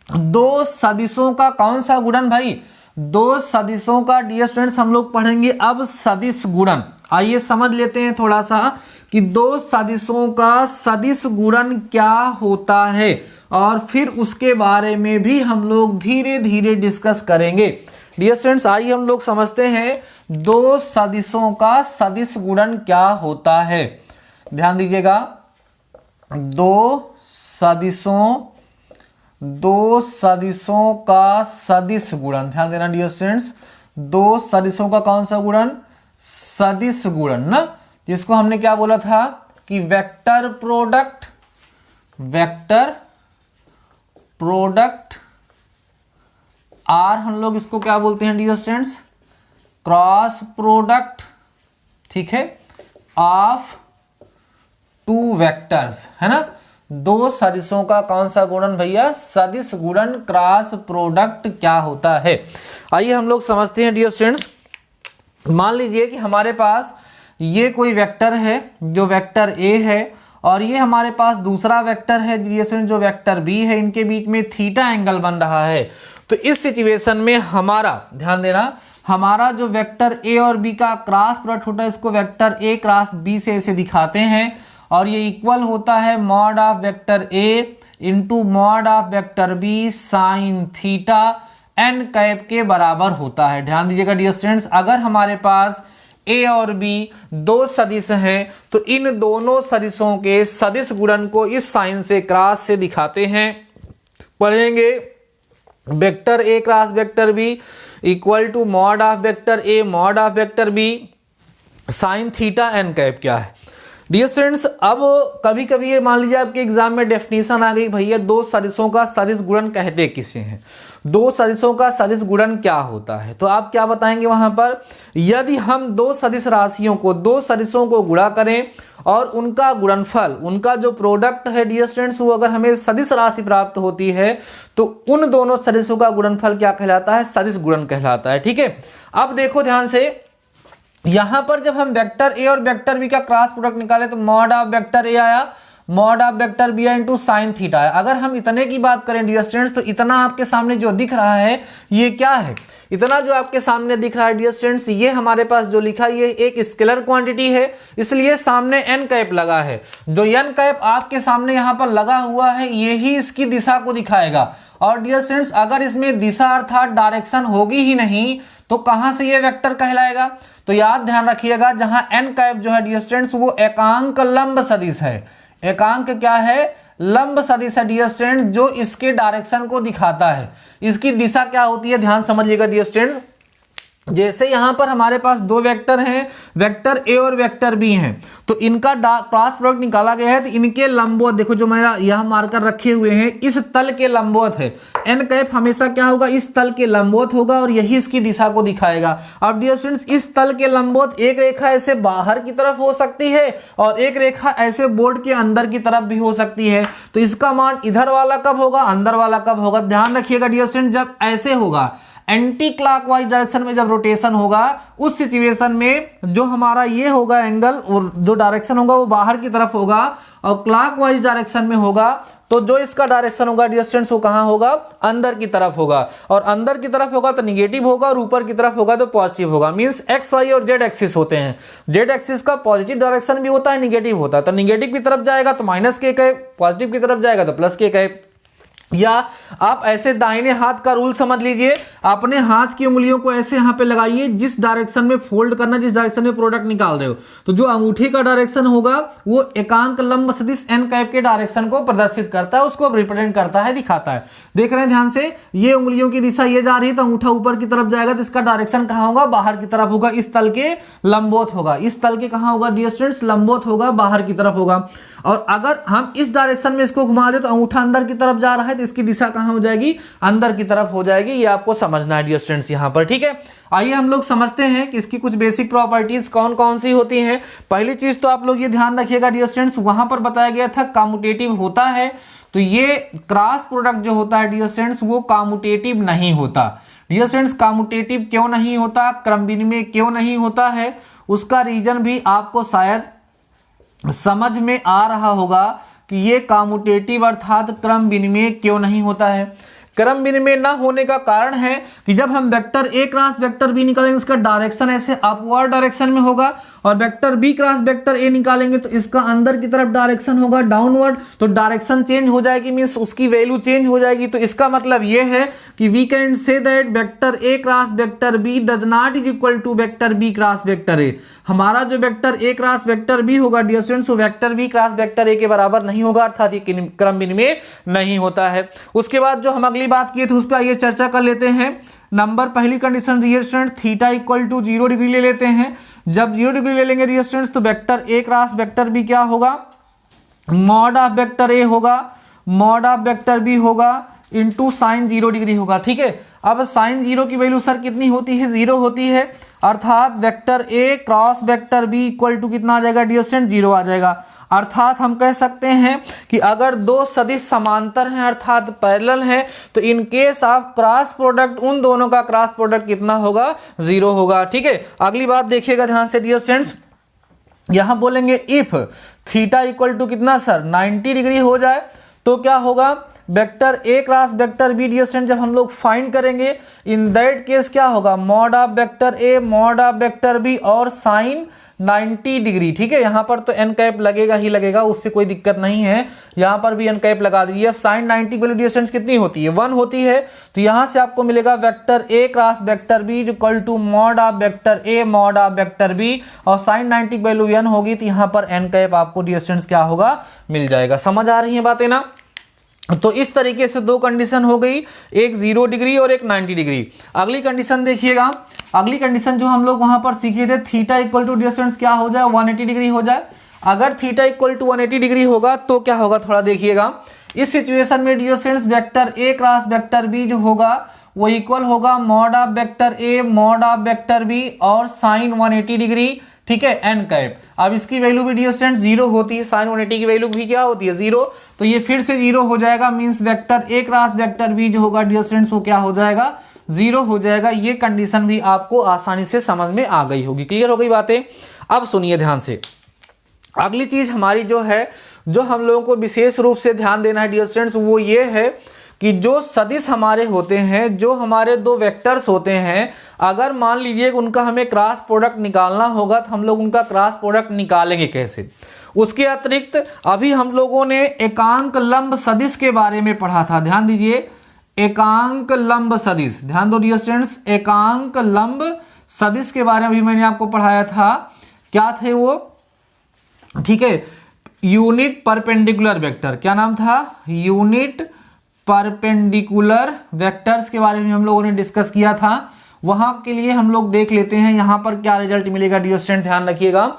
[SPEAKER 1] 2 सदिशों का कौन सा गुणन भाई, 2 सदिशों का डियर स्टूडेंट्स हम लोग पढ़ेंगे अब सदिश गुणन। आइए समझ लेते हैं थोड़ा सा कि दो सदिशों का सदिश गुणन क्या होता है, और फिर उसके बारे में भी हम लोग धीरे धीरे डिस्कस करेंगे। डियर स्टूडेंट्स, आइए हम लोग समझते हैं दो सदिशों का सदिश गुणन क्या होता है। ध्यान दीजिएगा, दो सदिशों का सदिश गुणन, ध्यान देना डियर स्टूडेंट्स, दो सदिशों का कौन सा गुणन? सदिश गुणन ना, जिसको हमने क्या बोला था कि वेक्टर प्रोडक्ट आर, हम लोग इसको क्या बोलते हैं डियर स्टूडेंट्स? क्रॉस प्रोडक्ट, ठीक है, ऑफ टू वेक्टर्स, है ना। दो सदिशों का कौन सा गुणन भैया? सदिश गुणन क्रॉस प्रोडक्ट क्या होता है? आइए हम लोग समझते हैं डियर स्टूडेंट्स। मान लीजिए कि हमारे पास ये कोई वेक्टर है जो वेक्टर ए है, और ये हमारे पास दूसरा वेक्टर है डियर स्टूडेंट्स जो वेक्टर बी है। इनके बीच में थीटा एंगल बन रहा है। तो इस सिचुएशन में हमारा, ध्यान देना, हमारा जो वेक्टर ए और बी का क्रॉस प्रोडक्ट होता है, इसको वेक्टर ए क्रॉस बी से ऐसे दिखाते हैं, और ये इक्वल होता है mod of vector A into mod of vector B sine theta N cap के बराबर होता है। ध्यान दीजिएगा डियर स्टूडेंट्स, अगर हमारे पास ए और बी दो सदिश हैं तो इन दोनों सदिशों के सदिश गुणन को इस साइन से क्रॉस से दिखाते हैं। पढ़ेंगे vector A cross vector B equal to mod of vector A mod of vector B sine theta N cap क्या है। डियर स्टूडेंट्स, अब कभी कभी ये मान लीजिए आपके एग्जाम में डेफिनेशन आ गई, भैया दो सदिशों का सदिश गुणन कहते किसे हैं, दो सदिशों का सदिश गुणन क्या होता है, तो आप क्या बताएंगे वहां पर? यदि हम दो सदिश राशियों को, दो सदिशों को गुणा करें और उनका गुणनफल, उनका जो प्रोडक्ट है डियर स्टूडेंट्स, वो अगर हमें सदिश राशि प्राप्त होती है तो उन दोनों सदिशों का गुणनफल क्या कहलाता है? सदिश गुणन कहलाता है। ठीक है, अब देखो ध्यान से, यहां पर जब हम वेक्टर ए और वेक्टर बी का क्रॉस प्रोडक्ट निकाले तो मॉड ऑफ वेक्टर ए आया, mod of vector B into sine theta आया। अगर हम इतने की बात करें डियर स्टूडेंट्स, तो इतना आपके सामने जो दिख रहा है ये क्या है? इतना जो आपके सामने दिख रहा है डियर स्टूडेंट्स, ये हमारे पास जो लिखा है ये एक स्केलर क्वांटिटी है, इसलिए सामने एन कैप लगा है। जो एन कैप आपके सामने यहाँ पर लगा हुआ है यही इसकी दिशा को दिखाएगा। और डियर स्टूडेंट्स, अगर इसमें दिशा अर्थात डायरेक्शन होगी ही नहीं तो कहां से ये वेक्टर कहलाएगा? तो याद ध्यान रखिएगा, जहां एन कैप जो है डियर स्टूडेंट्स वो एकांक लंब सदिश है। एकांक क्या है? लंब सदिश है डियर स्टूडेंट, जो इसके डायरेक्शन को दिखाता है। इसकी दिशा क्या होती है? ध्यान समझिएगा डियर स्टूडेंट, जैसे यहां पर हमारे पास दो वेक्टर हैं, वेक्टर ए और वेक्टर बी हैं, तो इनका क्रॉस प्रोडक्ट निकाला गया है, तो इनके लंबवत देखो जो मेरा यहां मार्कर रखे हुए हैं इस तल के लंबवत है। एन कैप हमेशा क्या होगा? इस तल के लंबवत होगा और यही इसकी दिशा को दिखाएगा। अब डियर स्टूडेंट्स, इस तल के लंबवत एक रेखा ऐसे बाहर की तरफ हो सकती है और एक रेखा ऐसे बोर्ड के अंदर की तरफ भी हो सकती है। तो इसका मान इधर वाला कब होगा, अंदर वाला कब होगा? ध्यान रखिएगा डियर स्टूडेंट, जब ऐसे होगा एंटी क्लॉकवाइज डायरेक्शन में जब रोटेशन होगा उस सिचुएशन में जो हमारा ये होगा एंगल, और जो डायरेक्शन होगा वो बाहर की तरफ होगा, और क्लॉकवाइज डायरेक्शन में होगा तो जो इसका डायरेक्शन होगा डियर स्टूडेंट्स वो कहां होगा? अंदर की तरफ होगा। और अंदर की तरफ होगा तो निगेटिव होगा और ऊपर की तरफ होगा तो पॉजिटिव होगा। मींस एक्स वाई और जेड एक्सिस होते हैं। जेड एक्सिस का पॉजिटिव डायरेक्शन भी होता है, निगेटिव होता है। तो निगेटिव की तरफ जाएगा तो माइनस के कैप, पॉजिटिव की तरफ जाएगा तो प्लस के कैप। या आप ऐसे दाहिने हाथ का रूल समझ लीजिए, अपने हाथ की उंगलियों को ऐसे यहां पे लगाइए, जिस डायरेक्शन में फोल्ड करना, जिस डायरेक्शन में प्रोडक्ट निकाल रहे हो, तो जो अंगूठे का डायरेक्शन होगा वो एकांक लंब सदिश एन कैप के डायरेक्शन को प्रदर्शित करता है, उसको रिप्रेजेंट करता है, दिखाता है। देख रहे हैं ध्यान से, ये उंगलियों की दिशा ये जा रही है तो अंगूठा ऊपर की तरफ जाएगा, तो इसका डायरेक्शन कहां होगा? बाहर की तरफ होगा, इस तल के लंबवत होगा। इस तल के कहां होगा डियर स्टूडेंट्स? लंबवत होगा, बाहर की तरफ होगा। और अगर हम इस डायरेक्शन में इसको घुमा दे तो अंगूठा अंदर की तरफ जा रहा है तो इसकी दिशा कहां हो जाएगी? अंदर की तरफ हो जाएगी। ये आपको समझना है डियर स्टूडेंट्स यहां पर। ठीक है, आइए हम लोग समझते हैं कि इसकी कुछ बेसिक प्रॉपर्टीज कौन कौन सी होती हैं। पहली चीज तो आप लोग ये ध्यान रखिएगा डियर स्टूडेंट्स, वहां पर बताया गया था कम्यूटेटिव होता है, तो ये क्रॉस प्रोडक्ट जो होता है डियर स्टूडेंट्स वो कम्यूटेटिव नहीं होता। डियर स्टूडेंट्स, कम्यूटेटिव क्यों नहीं होता, क्रम विनिमय क्यों नहीं होता है, उसका रीजन भी आपको शायद समझ में आ रहा होगा कि ये कम्यूटेटिव अर्थात क्रम विनिमय क्यों नहीं होता है। क्रम विनिमय ना होने का कारण है कि जब हम vector A cross vector B निकालेंगे इसका डायरेक्शन ऐसे अपवर्ड डायरेक्शन में होगा, और vector B cross vector A निकालेंगे तो इसका अंदर की तरफ डायरेक्शन होगा डाउनवर्ड, तो डायरेक्शन चेंज हो जाएगी, मींस उसकी वैल्यू चेंज हो जाएगी। तो इसका मतलब ये है कि we can say that vector A cross vector B does not is equal to vector B cross vector A. हमारा जो vector A cross vector B होगा डियर स्टूडेंट्स वो vector B cross vector A के बराबर नहीं होगा, अर्थात ये क्रम विनिमय नहीं होता है। उसके बाद जो हम अगली बात किए थे उस पर आइए चर्चा कर लेते हैं। नंबर पहली condition dear student theta equal to 0 degree ले लेते हैं। जब 0 डिग्री ले लेंगे डियर स्टूडेंट्स तो vector A cross vector B क्या होगा, मॉड ऑफ वेक्टर ए होगा, मॉड ऑफ वेक्टर बी होगा इंटू साइन 0 डिग्री होगा। ठीक है, अब साइन 0 की वैल्यू सर कितनी होती है, 0 होती है, अर्थात vector A cross vector B equal to कितना आ जाएगा डियर स्टूडेंट, 0 आ जाएगा। अर्थात हम कह सकते हैं कि अगर दो सदिश समांतर हैं अर्थात पैरेलल हैं तो in case of cross product उन दोनों का क्रॉस प्रोडक्ट कितना होगा, 0 होगा। ठीक है, अगली बात देखिएगा ध्यान से डियर स्टूडेंट्स, यहां बोलेंगे इफ थीटा इक्वल टू कितना सर 90 डिग्री हो जाए तो क्या होगा, vector A cross vector B dear student जब हम लोग फाइंड करेंगे इन दैट केस क्या होगा, mod of vector A mod of vector B और साइन 90 डिग्री। ठीक है, यहां पर तो एन कैप लगेगा ही लगेगा, उससे कोई दिक्कत नहीं है, यहां पर भी एन कैप लगा दीजिए। साइन 90 वैल्यू डियर स्टूडेंट्स कितनी होती है, 1 होती है, तो यहां से आपको मिलेगा vector A cross vector B equal to mod of vector A mod of vector B, और साइन 90 वैल्यू n होगी तो यहां पर एन कैप आपको डियर स्टूडेंट्स क्या होगा, मिल जाएगा। समझ आ रही है बातें ना। तो इस तरीके से दो कंडीशन हो गई, एक 0 डिग्री और एक 90 डिग्री। अगली कंडीशन देखिएगा, अगली कंडीशन जो हम लोग वहां पर सीखे थे theta equal to dear students क्या हो जाए, 180 डिग्री हो जाए। अगर थीटा इक्वल टू 180 डिग्री होगा तो क्या होगा, थोड़ा देखिएगा। इस सिचुएशन में dear students vector A cross vector B जो होगा वो इक्वल होगा mod of vector A mod of vector B और साइन 180 डिग्री। ठीक है, एन कैप। अब इसकी वैल्यू भी डियर स्टूडेंट्स 0 होती है, साइन 180 की वैल्यू भी क्या होती है, 0, तो ये फिर से 0 हो जाएगा, means vector A cross vector B जो होगा डियर स्टूडेंट्स वो क्या हो जाएगा, 0 हो जाएगा। ये कंडीशन भी आपको आसानी से समझ में आ गई होगी। क्लियर हो गई बातें। अब सुनिए ध्यान से, अगली चीज हमारी जो है, जो हम लोगों को विशेष रूप से ध्यान देना है डियर स्टूडेंट्स वो ये है कि जो सदिश हमारे होते हैं, जो हमारे दो वेक्टर्स होते हैं, अगर मान लीजिए उनका हमें क्रॉस प्रोडक्ट निकालना होगा तो हम लोग उनका क्रॉस प्रोडक्ट निकालेंगे कैसे। उसके अतिरिक्त अभी हम लोगों ने एकांक लंब सदिश के बारे में पढ़ा था, ध्यान दीजिए, एकांक लंब सदिश, ध्यान दो डियर स्टूडेंट्स, एकांक लंब सदिश के बारे में भी मैंने आपको पढ़ाया था। क्या थे वो, ठीक है, यूनिट परपेंडिकुलर वेक्टर, क्या नाम था, यूनिट परपेंडिकुलर वेक्टर्स के बारे में हम लोगों ने डिस्कस किया था। वहां के लिए हम लोग देख लेते हैं यहां पर क्या रिजल्ट मिलेगा डियर स्टूडेंट, ध्यान रखिएगा।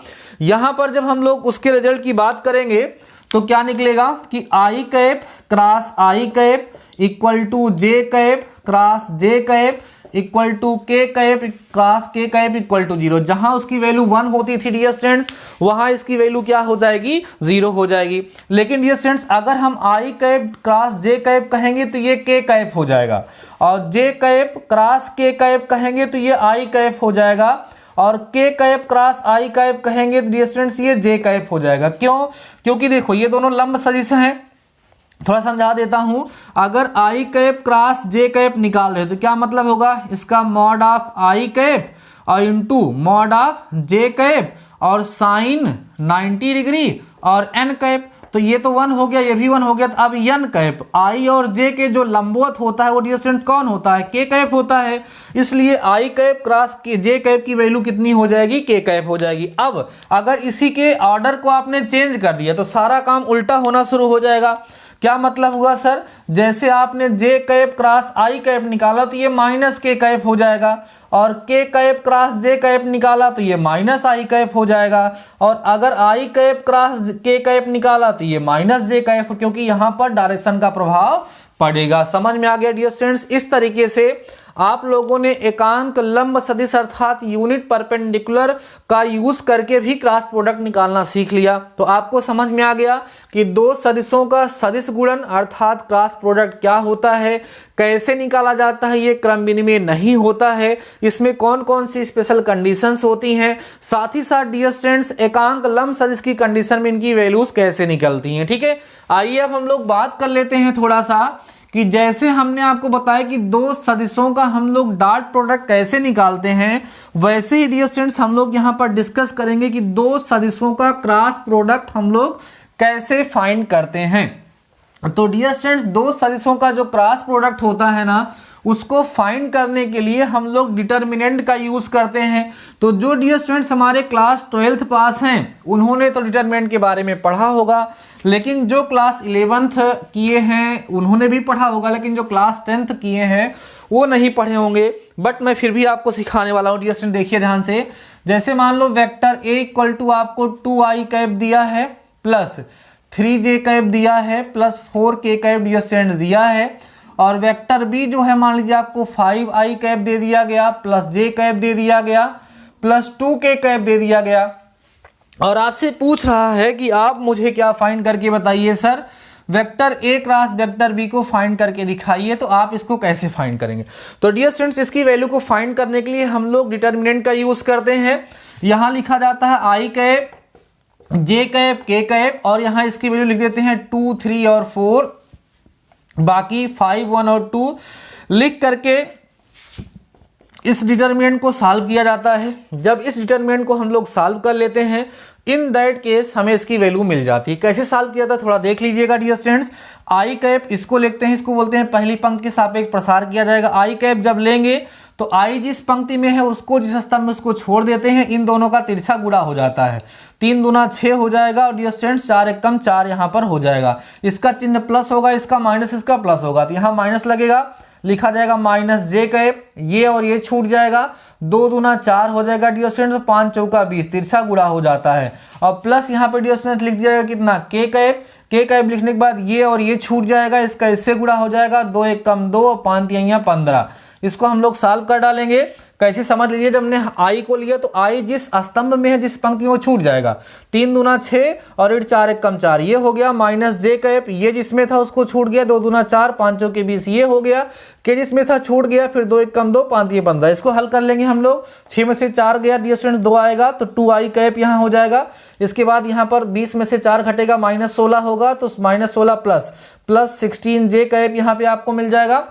[SPEAKER 1] यहां पर जब हम लोग उसके रिजल्ट की बात करेंगे तो क्या निकलेगा कि I cap cross I cap equal to J cap cross J cap equal to K cap cross K cap equal to 0। जहां उसकी वैल्यू 1 होती थी डियर स्टूडेंट्स वहां इसकी वैल्यू क्या हो जाएगी, 0 हो जाएगी। लेकिन डियर स्टूडेंट्स अगर हम आई कैप क्रॉस जे कैप कहेंगे तो ये के कैप हो जाएगा, और जे कैप क्रॉस के कैप कहेंगे तो ये आई कैप हो जाएगा, और के कैप क्रॉस आई कैप कहेंगे तो डियर स्टूडेंट्स ये जे कैप हो जाएगा। क्यों, क्योंकि देखो ये दोनों लंब सदिश हैं। थोड़ा समझा देता हूं, अगर आई कैप क्रॉस जे कैप निकाल रहे तो क्या मतलब होगा, इसका मॉड ऑफ आई कैप और into mod of J cap और साइन 90 डिग्री और एन कैप, तो ये तो 1 हो गया, ये भी 1 हो गया। तो अब एन कैप आई और जे के जो लंबवत होता है वो डियर स्टूडेंट्स कौन होता है, के कैप होता है, इसलिए आई कैप क्रॉस के जे कैप की वैल्यू कितनी हो जाएगी, के कैप हो जाएगी। अब अगर इसी के ऑर्डर को आपने चेंज कर दिया तो सारा काम उल्टा होना शुरू हो जाएगा। क्या मतलब हुआ सर, जैसे आपने जे कैप क्रॉस आई कैप निकाला तो ये माइनस के कैप हो जाएगा, और के कैप क्रॉस जे कैप निकाला तो ये माइनस आई कैप हो जाएगा, और अगर आई कैप क्रॉस के कैप निकाला तो ये माइनस जे कैप, क्योंकि यहां पर डायरेक्शन का प्रभाव पड़ेगा। समझ में आ गया डियर स्टूडेंट्स। इस तरीके से आप लोगों ने एकांक लंब सदिश अर्थात यूनिट परपेंडिकुलर का यूज करके भी क्रॉस प्रोडक्ट निकालना सीख लिया। तो आपको समझ में आ गया कि दो सदिशों का सदिश गुणन अर्थात क्रॉस प्रोडक्ट क्या होता है, कैसे निकाला जाता है, ये क्रम विनिमय नहीं होता है, इसमें कौन कौन सी स्पेशल कंडीशंस होती हैं, साथ ही साथ डियर स्टूडेंट्स एकांक लंब सदिश की कंडीशन में इनकी वैल्यूज कैसे निकलती हैं। ठीक है, आइए अब हम लोग बात कर लेते हैं थोड़ा सा कि जैसे हमने आपको बताया कि दो सदिशों का हम लोग डॉट प्रोडक्ट कैसे निकालते हैं, वैसे ही डियर स्टूडेंट्स हम लोग यहाँ पर डिस्कस करेंगे कि दो सदिशों का क्रॉस प्रोडक्ट हम लोग कैसे फाइंड करते हैं। तो डियर स्टूडेंट्स दो सदिशों का जो क्रॉस प्रोडक्ट होता है ना, उसको फाइंड करने के लिए हम लोग डिटर्मिनेंट का यूज करते हैं। तो जो डियर स्टूडेंट्स हमारे क्लास 12th पास हैं उन्होंने तो डिटर्मिनेंट के बारे में पढ़ा होगा, लेकिन जो क्लास 11th किए हैं उन्होंने भी पढ़ा होगा, लेकिन जो क्लास 10th किए हैं वो नहीं पढ़े होंगे। बट मैं फिर भी आपको सिखाने वाला हूँ डियर स्टूडेंट, देखिए ध्यान से। जैसे मान लो वेक्टर ए इक्वल टू आपको 2i कैप दिया है प्लस 3j कैप दिया है plus 4k cap dear students दिया है, और वेक्टर बी जो है मान लीजिए आपको 5i कैप दे दिया गया प्लस j कैप दे दिया गया प्लस 2k कैप दे दिया गया, और आपसे पूछ रहा है कि आप मुझे क्या फाइंड करके बताइए sir, vector A cross vector B को फाइंड करके दिखाइए। तो आप इसको कैसे फाइंड करेंगे? तो डियर स्टूडेंट्स इसकी वैल्यू को फाइंड करने के लिए हम लोग डिटर्मिनेंट का यूज करते हैं। यहां लिखा जाता है i cap, j cap, k cap, और यहां इसकी वैल्यू लिख देते हैं 2, 3 और 4, बाकी 5, 1 और 2 लिख करके इस डिटर्मिनेंट को सॉल्व किया जाता है। जब इस डिटर्मिनेंट को हम लोग सॉल्व कर लेते हैं, इन दैट केस हमें इसकी वैल्यू मिल जाती है। कैसे सॉल्व किया था थोड़ा देख लीजिएगा डियर स्टूडेंट्स। आई कैप इसको लिखते हैं, इसको बोलते हैं पहली पंक्ति के सापेक्ष प्रसार किया जाएगा। आई कैप जब लेंगे तो आई जिस पंक्ति में है उसको जिस स्तंभ में उसको छोड़ देते हैं, इन दोनों का तिरछा गुणा हो जाता है, 3 दूना 6 हो जाएगा, और डियर स्टूडेंट्स 4 एक कम 4 यहाँ पर हो जाएगा। इसका चिन्ह प्लस होगा, इसका माइनस, इसका प्लस होगा, तो यहाँ माइनस लगेगा, लिखा जाएगा माइनस j कैप, ये और ये छूट जाएगा, 2 दूना 4 हो जाएगा डियर स्टूडेंट्स, 5 चौका 20, तिरछा गुणा हो जाता है, और प्लस यहाँ पे डियर स्टूडेंट्स लिख दिया जाएगा कितना k कैप लिखने के बाद ये और ये छूट जाएगा, इसका इससे गुणा हो जाएगा, 2 एक कम 2, 5 तिहाइयां 15। इसको हम लोग सॉल्व कर डालेंगे। कैसे समझ लीजिए, जब हमने आई को लिया तो आई जिस स्तंभ में है, जिस पंक्ति में, वो छूट जाएगा, 3 दूना 6 और 8 4 एक कम 4, ये हो गया, माइनस j कैप, ये जिसमें था उसको छूट गया, 2 दूना 4, 5 चौके 20, ये हो गया, के जिसमें था छूट गया, फिर 2 एक कम 2, 5 ये 15। इसको हल कर लेंगे हम लोग, 6 में से 4 गया डियर स्टूडेंट्स, 2 आएगा तो 2i कैप यहाँ हो जाएगा। इसके बाद यहाँ पर 20 में से 4 घटेगा, माइनस 16 होगा, तो माइनस 16 प्लस 16 j कैप यहाँ पे आपको मिल जाएगा,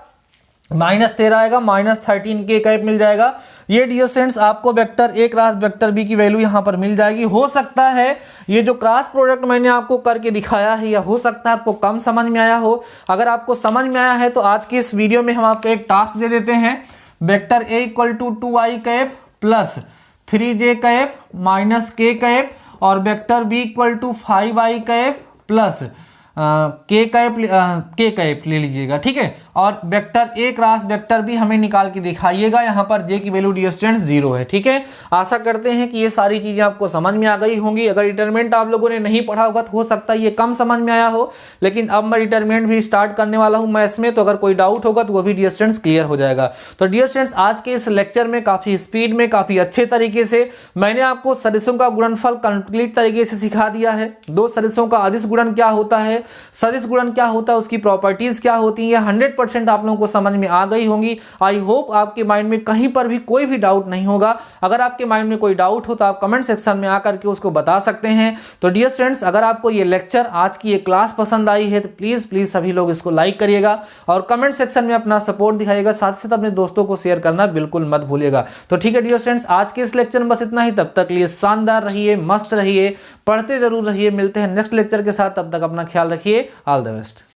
[SPEAKER 1] माइनस 13 आएगा, माइनस 13k कैप मिल जाएगा। ये डियर स्टूडेंट्स आपको vector A cross vector B की वैल्यू यहाँ पर मिल जाएगी। हो सकता है ये जो क्रॉस प्रोडक्ट मैंने आपको करके दिखाया है, या हो सकता है आपको कम समझ में आया हो। अगर आपको समझ में आया है तो आज की इस वीडियो में हम आपको एक टास्क दे देते हैं। Vector A equal to 2i cap plus 3j cap minus k cap, और vector B equal to 5i cap plus K cap ले लीजिएगा, ठीक है। और वेक्टर ए क्रॉस वेक्टर भी हमें निकाल के दिखाइएगा। यहाँ पर जे की वैल्यू डियर स्टूडेंट्स 0 है, ठीक है। आशा करते हैं कि ये सारी चीजें आपको समझ में आ गई होंगी। अगर डिटरमिनेंट आप लोगों ने नहीं पढ़ा होगा तो हो सकता है ये कम समझ में आया हो, लेकिन अब मैं डिटरमिनेंट भी स्टार्ट करने वाला हूँ मैथ्स में, तो अगर कोई डाउट होगा तो वो भी डियर स्टूडेंट्स क्लियर हो जाएगा। तो डियर स्टूडेंट्स आज के इस लेक्चर में काफी स्पीड में, काफी अच्छे तरीके से मैंने आपको सदिशों का गुणनफल कंप्लीट तरीके से सिखा दिया है। दो सदिशों का अदिश गुणन क्या होता है, सदिश गुणन क्या होता है, उसकी प्रॉपर्टीज क्या होती है, 100% आप लोगों को समझ में आ गई होंगी। आई होप आपके माइंड में कहीं पर भी कोई भी डाउट नहीं होगा। अगर आपके माइंड में कोई डाउट हो तो आप कमेंट सेक्शन में आकर के उसको बता सकते हैं। तो डियर स्टूडेंट्स अगर आपको ये लेक्चर, आज की ये क्लास पसंद आई है तो प्लीज सभी लोग इसको लाइक करिएगा और कमेंट सेक्शन में अपना सपोर्ट दिखाइएगा। साथ ही साथ अपने दोस्तों को शेयर करना बिल्कुल मत भूलिएगा। तो ठीक है डियर स्टूडेंट्स, आज के इस लेक्चर में बस इतना ही। तब तक लिए शानदार रहिए, मस्त रहिए, पढ़ते जरूर रहिए। मिलते हैं नेक्स्ट लेक्चर के साथ, तब तक अपना ख्याल रखिए। All the best.